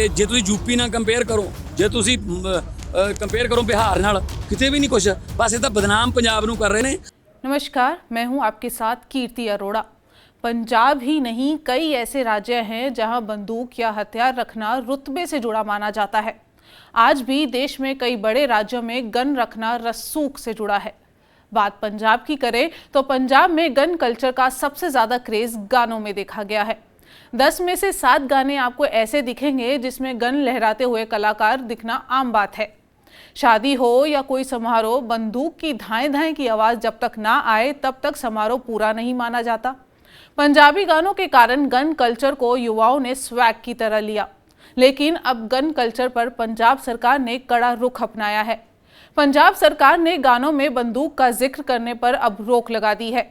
ਜੇ ਤੁਸੀਂ यूपी ਨਾਲ ਕੰਪੇਅਰ ਕਰੋ, ਜੇ ਤੁਸੀਂ ਕੰਪੇਅਰ करो बिहार ਨਾਲ, किते भी नहीं कुछ, बस ये तो बदनाम पंजाब नूं कर रहे ने। नमस्कार, मैं हूं आपके साथ कीर्ति अरोड़ा। पंजाब ही नहीं, कई ऐसे राज्य हैं जहां बंदूक या हथियार रखना रुतबे से जुड़ा माना जाता है। आज भी देश में कई बड़े राज्यों में गन रखना रसूख से जुड़ा है। बात पंजाब की करें तो पंजाब में गन कल्चर का सबसे ज्यादा क्रेज गानों में देखा गया है। 10 में से 7 गाने आपको ऐसे दिखेंगे जिसमें गन लहराते हुए कलाकार दिखना आम बात है। शादी हो या कोई समारोह, बंदूक की धाएं धाएं की आवाज जब तक ना आए तब तक समारोह पूरा नहीं माना जाता। पंजाबी गानों के कारण गन कल्चर को युवाओं ने स्वैग की तरह लिया, लेकिन अब गन कल्चर पर पंजाब सरकार ने कड़ा रुख अपनाया है। पंजाब सरकार ने गानों में बंदूक का जिक्र करने पर अब रोक लगा दी है।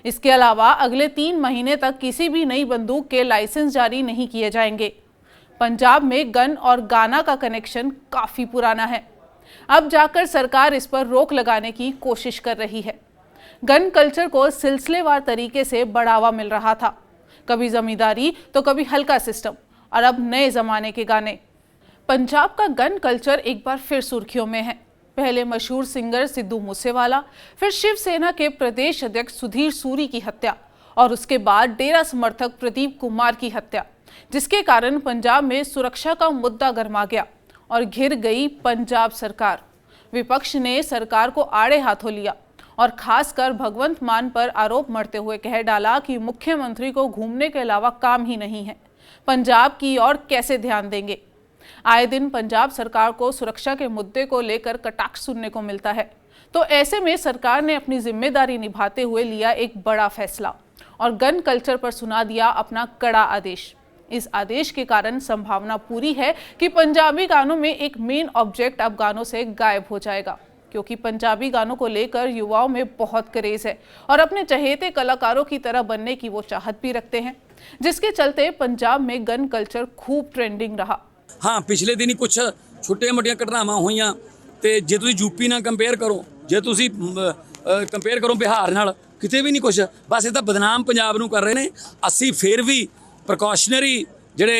इसके अलावा अगले 3 महीने तक किसी भी नई बंदूक के लाइसेंस जारी नहीं किए जाएंगे। पंजाब में गन और गाना का कनेक्शन काफी पुराना है। अब जाकर सरकार इस पर रोक लगाने की कोशिश कर रही है। गन कल्चर को सिलसिलेवार तरीके से बढ़ावा मिल रहा था, कभी जमींदारी तो कभी हल्का सिस्टम, और अब नए जमाने के गाने। पंजाब का गन कल्चर एक बार फिर सुर्खियों में है। पहले मशहूर सिंगर सिद्धू मूसेवाला, फिर शिवसेना के प्रदेश अध्यक्ष सुधीर सूरी की हत्या, और उसके बाद डेरा समर्थक प्रदीप कुमार की हत्या, जिसके कारण पंजाब में सुरक्षा का मुद्दा गर्मा गया और घिर गई पंजाब सरकार। विपक्ष ने सरकार को आड़े हाथों लिया और खासकर भगवंत मान पर आरोप मढ़ते हुए कह डाला कि मुख्यमंत्री को घूमने के अलावा काम ही नहीं है, पंजाब की ओर कैसे ध्यान देंगे। आए दिन पंजाब सरकार को सुरक्षा के मुद्दे को लेकर कटाक्ष सुनने को मिलता है, तो ऐसे में सरकार ने अपनी जिम्मेदारी निभाते हुए लिया एक बड़ा फैसला और गन कल्चर पर सुना दिया अपना कड़ा आदेश। इस आदेश के कारण संभावना पूरी है कि पंजाबी गानों में एक मेन ऑब्जेक्ट अब गानों से गायब हो जाएगा, क्योंकि पंजाबी गानों को लेकर युवाओं में बहुत क्रेज है और अपने चहेते कलाकारों की तरह बनने की वो चाहत भी रखते हैं, जिसके चलते पंजाब में गन कल्चर खूब ट्रेंडिंग रहा। हाँ, पिछले दिन ही कुछ छोटिया मोटिया घटनावां होईयां ते जे तुसीं यूपी नाल कंपेयर करो, जे तुसीं कंपेयर करो बिहार नाल, किते भी नहीं कुछ, बस ये तो बदनाम पंजाब नूं कर रहे ने। असीं फिर भी प्रिकॉशनरी ਜਿਹੜੇ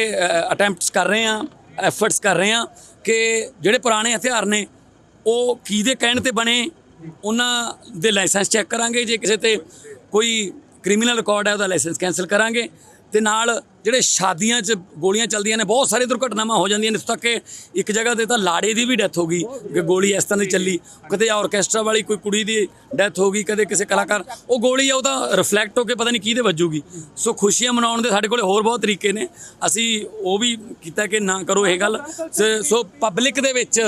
ਅਟੈਂਪਟਸ ਕਰ ਰਹੇ ਆ, ਐਫਰਟਸ ਕਰ ਰਹੇ ਆ ਕਿ ਜਿਹੜੇ ਪੁਰਾਣੇ ਹਥਿਆਰ ਨੇ ਉਹ ਕਿਹਦੇ ਕਹਿਣ ਤੇ ਬਣੇ, ਉਹਨਾਂ ਦੇ ਲਾਇਸੈਂਸ ਚੈੱਕ ਕਰਾਂਗੇ। ਜੇ ਕਿਸੇ ਤੇ ਕੋਈ ਕ੍ਰਿਮੀਨਲ ਰਿਕਾਰਡ ਹੈ ਉਹਦਾ ਲਾਇਸੈਂਸ ਕੈਂਸਲ ਕਰਾਂਗੇ। ਤੇ ਨਾਲ ਜਿਹੜੇ ਸ਼ਾਦੀਆਂ 'ਚ ਗੋਲੀਆਂ ਚੱਲਦੀਆਂ ਨੇ, ਬਹੁਤ ਸਾਰੇ ਦੁਰਘਟਨਾਵਾਂ ਹੋ ਜਾਂਦੀਆਂ ਨੇ। ਇਸ ਤੱਕ ਇੱਕ ਜਗ੍ਹਾ ਤੇ ਤਾਂ ਲਾੜੇ ਦੀ ਵੀ ਡੈਥ ਹੋ ਗਈ ਕਿ ਗੋਲੀ ਇਸ ਤਰ੍ਹਾਂ ਦੀ ਚੱਲੀ, ਕਦੇ ਆਰਕੈਸਟਰਾ ਵਾਲੀ ਕੋਈ ਕੁੜੀ ਦੀ ਡੈਥ ਹੋ ਗਈ, ਕਦੇ ਕਿਸੇ ਕਲਾਕਾਰ, ਉਹ ਗੋਲੀ ਆ ਉਹਦਾ ਰਿਫਲੈਕਟ ਹੋ ਕੇ ਪਤਾ ਨਹੀਂ ਕਿਹਦੇ ਵੱਜੂਗੀ। ਸੋ ਖੁਸ਼ੀਆਂ ਮਨਾਉਣ ਦੇ ਸਾਡੇ ਕੋਲ ਹੋਰ ਬਹੁਤ ਤਰੀਕੇ ਨੇ, ਅਸੀਂ ਉਹ ਵੀ ਕੀਤਾ ਕਿ ਨਾ ਕਰੋ ਇਹ ਗੱਲ। ਸੋ ਪਬਲਿਕ ਦੇ ਵਿੱਚ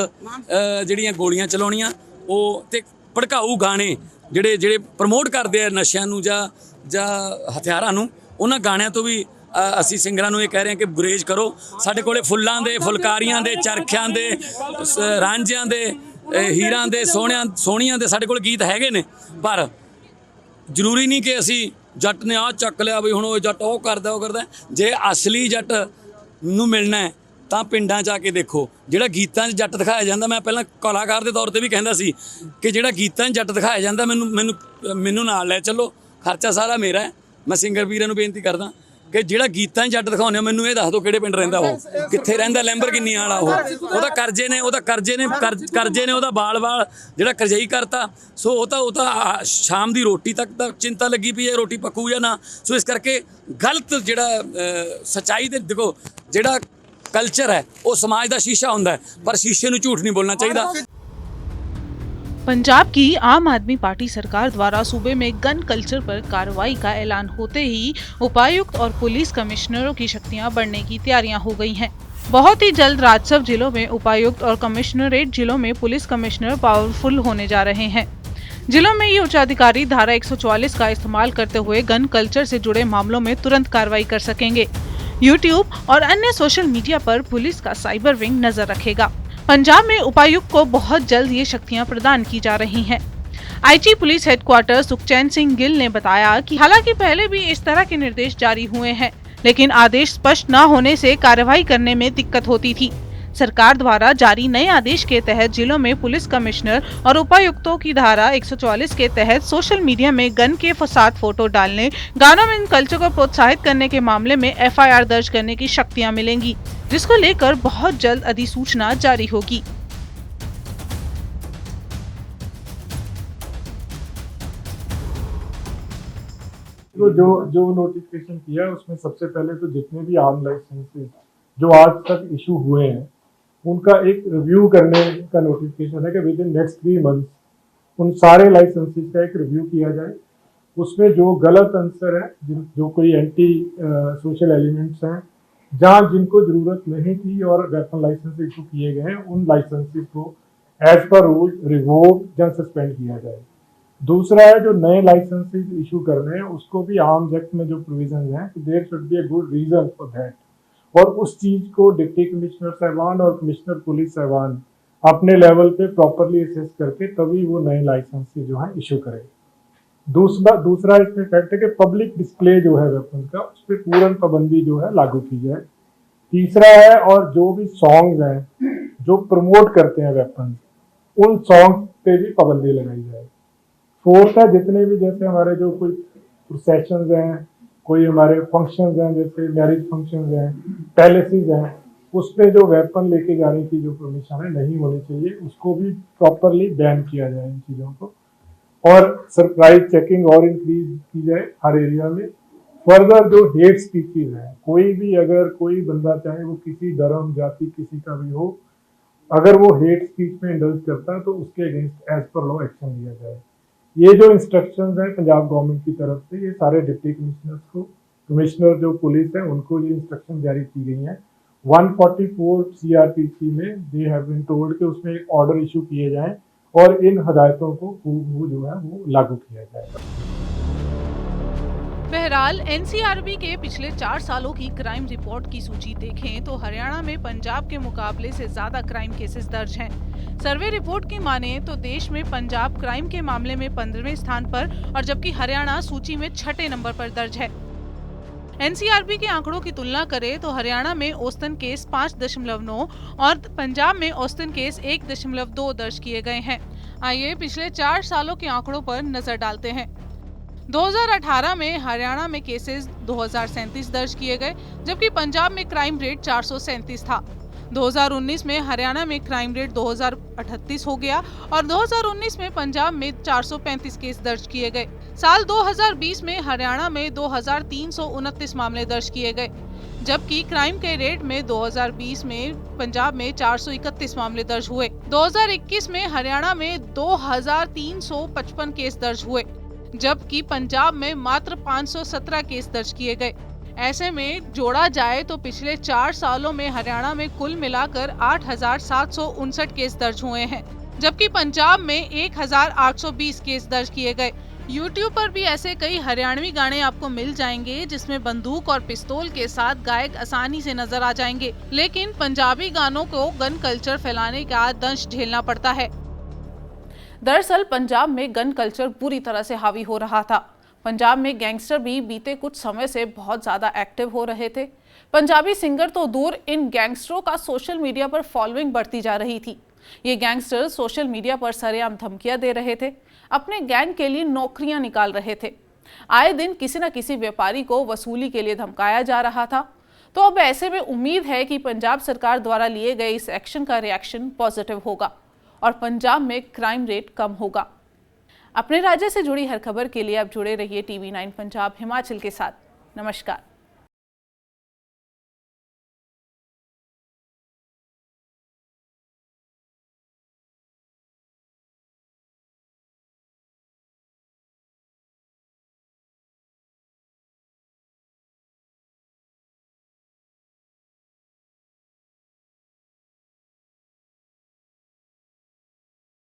ਜਿਹੜੀਆਂ ਗੋਲੀਆਂ ਚਲਾਉਣੀਆਂ ਉਹ ਤੇ ਭੜਕਾਊ ਗਾਣੇ ਜਿਹੜੇ ਪ੍ਰਮੋਟ ਕਰਦੇ ਆ ਨਸ਼ਿਆਂ ਨੂੰ ਜਾਂ ਹਥਿਆਰਾਂ ਨੂੰ, ਉਹਨਾਂ ਗਾਣਿਆਂ ਤੋਂ ਵੀ ਅਸੀਂ ਸਿੰਗਰਾਂ ਨੂੰ ਇਹ ਕਹਿ ਰਹੇ ਹਾਂ ਕਿ ਗੁਰੇਜ਼ ਕਰੋ। ਸਾਡੇ ਕੋਲੇ ਫੁੱਲਾਂ ਦੇ, ਫੁਲਕਾਰੀਆਂ ਦੇ, ਚਰਖਿਆਂ ਦੇ, ਰਾਂਝਿਆਂ ਦੇ, ਹੀਰਾਂ ਦੇ, ਸੋਹਣੀਆਂ ਦੇ ਸਾਡੇ ਕੋਲ ਗੀਤ ਹੈਗੇ ਨੇ, ਪਰ ਜ਼ਰੂਰੀ ਨਹੀਂ ਕਿ ਅਸੀਂ ਜੱਟ ਨੇ ਆਹ ਚੱਕ ਲਿਆ ਵੀ ਹੁਣ ਉਹ ਜੱਟ ਉਹ ਕਰਦਾ। ਜੇ ਅਸਲੀ ਜੱਟ ਨੂੰ ਮਿਲਣਾ ਹੈ ਤਾਂ ਪਿੰਡਾਂ 'ਚ ਆ ਕੇ ਦੇਖੋ। ਜਿਹੜਾ ਗੀਤਾਂ 'ਚ ਜੱਟ ਦਿਖਾਇਆ ਜਾਂਦਾ, ਮੈਂ ਪਹਿਲਾਂ ਕਲਾਕਾਰ ਦੇ ਤੌਰ 'ਤੇ ਵੀ ਕਹਿੰਦਾ ਸੀ ਕਿ ਜਿਹੜਾ ਗੀਤਾਂ 'ਚ ਜੱਟ ਦਿਖਾਇਆ ਜਾਂਦਾ ਮੈਨੂੰ ਨਾਲ ਲੈ ਚੱਲੋ, ਖਰਚਾ ਸਾਰਾ ਮੇਰਾ ਹੈ। ਮੈਂ ਸਿੰਗਰ ਵੀਰਾਂ ਨੂੰ ਬੇਨਤੀ ਕਰਦਾ ਕਿ ਜਿਹੜਾ ਗੀਤਾਂ 'ਚ ਜੱਟ ਦਿਖਾਉਂਦੇ ਮੈਨੂੰ ਇਹ ਦੱਸ ਦਿਓ ਕਿਹੜੇ ਪਿੰਡ ਰਹਿੰਦਾ, ਉਹ ਕਿੱਥੇ ਰਹਿੰਦਾ, ਲੈਂਬਰਗਿਨੀ ਵਾਲਾ ਉਹਦਾ ਕਰਜ਼ੇ ਨੇ ਉਹਦਾ ਬਾਲ ਜਿਹੜਾ ਕਰਜ਼ਈ ਕਰਤਾ। ਸੋ ਉਹ ਤਾਂ ਸ਼ਾਮ ਦੀ ਰੋਟੀ ਤੱਕ ਤਾਂ ਚਿੰਤਾ ਲੱਗੀ ਪਈ ਹੈ, ਰੋਟੀ ਪੱਕੂ ਜਾਂ ਨਾ। ਸੋ ਇਸ ਕਰਕੇ ਗਲਤ ਜਿਹੜਾ ਸੱਚਾਈ ਦੇ ਦੇਖੋ, ਜਿਹੜਾ ਕਲਚਰ ਹੈ ਉਹ ਸਮਾਜ ਦਾ ਸ਼ੀਸ਼ਾ ਹੁੰਦਾ ਹੈ, ਪਰ ਸ਼ੀਸ਼ੇ ਨੂੰ ਝੂਠ ਨਹੀਂ ਬੋਲਣਾ ਚਾਹੀਦਾ। पंजाब की आम आदमी पार्टी सरकार द्वारा सूबे में गन कल्चर पर कार्रवाई का ऐलान होते ही उपायुक्त और पुलिस कमिश्नरों की शक्तियां बढ़ने की तैयारियां हो गई हैं। बहुत ही जल्द राजस्व जिलों में उपायुक्त और कमिश्नरेट जिलों में पुलिस कमिश्नर पावरफुल होने जा रहे हैं। जिलों में ये उच्चाधिकारी धारा 144 का इस्तेमाल करते हुए गन कल्चर से जुड़े मामलों में तुरंत कार्रवाई कर सकेंगे। यूट्यूब और अन्य सोशल मीडिया पर पुलिस का साइबर विंग नजर रखेगा। पंजाब में उपायुक्त को बहुत जल्द ये शक्तियां प्रदान की जा रही हैं। IG police headquarter Sukhchain Singh Gill ने बताया कि हालांकि पहले भी इस तरह के निर्देश जारी हुए हैं, लेकिन आदेश स्पष्ट न होने से कार्रवाई करने में दिक्कत होती थी। सरकार द्वारा जारी नए आदेश के तहत जिलों में पुलिस कमिश्नर और उपायुक्तों की धारा 144 के तहत सोशल मीडिया में गन के साथ फोटो डालने, गानों में इन कल्चर को प्रोत्साहित करने के मामले में FIR दर्ज करने की शक्तियां मिलेंगी, जिसको लेकर बहुत जल्द अधिसूचना जारी होगी। तो जो नोटिफिकेशन किया उसमें सबसे पहले तो जितने भी आर्म लाइसेंसेस जो आज तक इशू हुए हैं उनका एक रिव्यू करने का नोटिफिकेशन है कि विद इन नेक्स्ट 3 मंथ्स उन सारे लाइसेंसेस का एक रिव्यू किया जाए। उसमें जो गलत आंसर है, जो कोई एंटी सोशल एलिमेंट्स हैं, जहाँ जिनको जरूरत नहीं थी और वेपन लाइसेंस इशू किए गए हैं, उन लाइसेंसेस को एज पर रूल रिवोक या सस्पेंड किया जाए। दूसरा है जो नए लाइसेंसेस इशू करने हैं उसको भी आर्म्स एक्ट में जो प्रोविजन हैं, there should be a good reason for that, और उस चीज को डिप्टी कमिश्नर साहबान और कमिश्नर पुलिस साहबान अपने लेवल पे प्रॉपरली असेस करके तभी वो नए लाइसेंसेस जो है इशू करें। दूसरा इसमें फैक्ट है कि पब्लिक डिस्प्ले जो है वेपन का उस पर पूर्ण पाबंदी जो है लागू की जाए। तीसरा है और जो भी सॉन्ग्स हैं जो प्रमोट करते हैं वेपन, उन सॉन्ग्स पे भी पाबंदी लगाई जाए। फोर्थ है जितने भी जैसे हमारे जो कोई प्रोसेशंस हैं, कोई हमारे फंक्शंस हैं, जैसे मैरिज फंक्शंस हैं, पैलेसेस हैं, उसमें जो वेपन लेके जाने की जो परमिशन है नहीं होनी चाहिए, उसको भी प्रॉपरली बैन किया जाए इन चीज़ों को। और सरप्राइज चेकिंग और इंक्रीज की जाए हर एरिया में। फर्दर जो हेट स्पीचेज हैं, कोई भी अगर कोई बंदा चाहे वो किसी धर्म जाति किसी का भी हो, अगर वो हेट स्पीच में इंडल्ज करता है तो उसके against as per law action लिया जाए। ये जो इंस्ट्रक्शंस हैं पंजाब गवर्नमेंट की तरफ से, ये सारे डिप्टी कमिश्नर्स को, कमिश्नर जो पुलिस है उनको ये इंस्ट्रक्शन जारी की गई हैं। 144 CRPC में दे हैव बीन टोल्ड कि उसमें एक ऑर्डर इशू किए जाएं और इन हदायतों को जो है वो लागू किया जाएगा। बहरहाल NCRB के पिछले 4 सालों की क्राइम रिपोर्ट की सूची देखें तो हरियाणा में पंजाब के मुकाबले से ज्यादा क्राइम केसेस दर्ज हैं। सर्वे रिपोर्ट की माने तो देश में पंजाब क्राइम के मामले में 15वें स्थान पर और जबकि हरियाणा सूची में 6ठे नंबर पर दर्ज है। NCRB के आंकड़ों की तुलना करें तो हरियाणा में औसतन केस 5.9 और पंजाब में औसतन केस 1.2 दर्ज किए गए हैं। आइए पिछले 4 सालों के आंकड़ों पर नजर डालते हैं। 2018 में हरियाणा में केसेस 2037 दर्ज किए गए, जबकि पंजाब में क्राइम रेट 437 था। 2019 में हरियाणा में क्राइम रेट 2038 हो गया और 2019 में पंजाब में 435 केस दर्ज किए गए। साल 2020 में हरियाणा में 2329 मामले दर्ज किए गए, जबकि क्राइम के रेट में 2020 में पंजाब में 431 मामले दर्ज हुए। 2021 में हरियाणा में 2355 केस दर्ज हुए, जबकि पंजाब में मात्र 517 केस दर्ज किए गए। ऐसे में जोड़ा जाए तो पिछले 4 सालों में हरियाणा में कुल मिलाकर 8,759 केस दर्ज हुए हैं, जबकि पंजाब में 1,820 केस दर्ज किए गए। YouTube पर भी ऐसे कई हरियाणवी गाने आपको मिल जाएंगे जिसमें बंदूक और पिस्तौल के साथ गायक आसानी से नजर आ जाएंगे, लेकिन पंजाबी गानों को गन कल्चर फैलाने का दंश झेलना पड़ता है। दरअसल पंजाब में गन कल्चर पूरी तरह से हावी हो रहा था। पंजाब में गैंगस्टर भी बीते कुछ समय से बहुत ज़्यादा एक्टिव हो रहे थे। पंजाबी सिंगर तो दूर, इन गैंगस्टरों का सोशल मीडिया पर फॉलोइंग बढ़ती जा रही थी। ये गैंगस्टर सोशल मीडिया पर सरेआम धमकियां दे रहे थे, अपने गैंग के लिए नौकरियां निकाल रहे थे। आए दिन किसी न किसी व्यापारी को वसूली के लिए धमकाया जा रहा था। तो अब ऐसे में उम्मीद है कि पंजाब सरकार द्वारा लिए गए इस एक्शन का रिएक्शन पॉजिटिव होगा और पंजाब में क्राइम रेट कम होगा। अपने राज्य से जुड़ी हर खबर के लिए आप जुड़े रहिए TV9 पंजाब हिमाचल के साथ। नमस्कार।